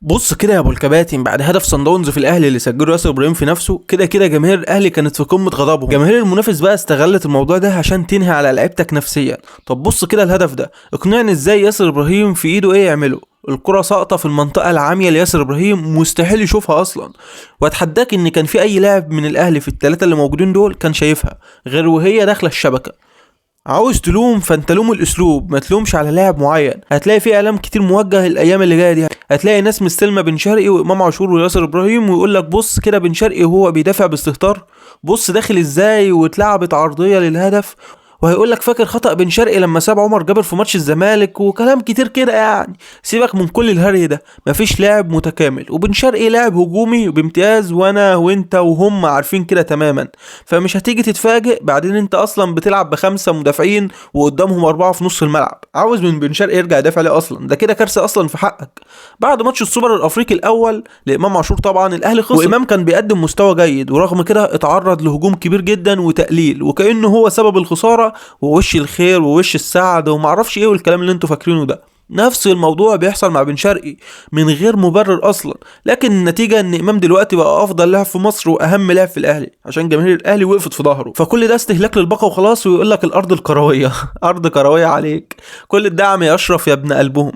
بص كده يا ابو الكباتن، بعد هدف صن داونز في الاهلي اللي سجله ياسر ابراهيم في نفسه، كده كده جماهير الاهلي كانت في قمه غضبهم. جماهير المنافس بقى استغلت الموضوع ده عشان تنهي على لعيبتك نفسيا. طب بص كده الهدف ده، اقنعني ازاي ياسر ابراهيم في ايده ايه يعمله؟ الكرة ساقطة في المنطقة العامية لياسر ابراهيم، مستحيل يشوفها اصلا. واتحداك ان كان في اي لاعب من الاهلي في الثلاثة اللي موجودين دول كان شايفها غير وهي داخلة الشبكة. عاوز تلوم فانت لوم الاسلوب، ما تلومش على لاعب معين. هتلاقي في اعلام كتير موجه الايام اللي جايه دي، هتلاقي ناس مستلمه بن شرقي وامام عاشور وياسر ابراهيم ويقول لك بص كده بن شرقي وهو بيدافع باستهتار، بص داخل ازاي واتلعبت عرضيه للهدف. وهيقول لك فاكر خطأ بن شرقي لما ساب عمر جابر في ماتش الزمالك وكلام كتير كده يعني. سيبك من كل الهري ده، مفيش لاعب متكامل، وبن شرقي لاعب هجومي بامتياز، وانا وانت وهم عارفين كده تماما. فمش هتيجي تتفاجئ بعدين انت اصلا بتلعب بخمسة مدافعين وقدامهم اربعة في نص الملعب. عاوز من بن شرقي يرجع يدافع ليه اصلا؟ ده كده كارثة اصلا في حقك. بعد ماتش السوبر الافريقي الاول لامام عاشور طبعا الاهلي خسر، وامام كان بيقدم مستوى جيد، ورغم كده اتعرض لهجوم كبير جدا وتقليل، وكأنه هو سبب الخسارة ووش الخير ووش السعد ومعرفش ايه والكلام اللي انتوا فاكرينه ده. نفس الموضوع بيحصل مع بن شرقي من غير مبرر اصلا. لكن النتيجه ان امام دلوقتي بقى افضل لاعب في مصر واهم لاعب في الاهلي عشان جماهير الاهلي وقفت في ظهره. فكل ده استهلاك للبقاء وخلاص، ويقول لك الارض الكرويه ارض كرويه عليك. كل الدعم يا اشرف يا ابن قلبهم.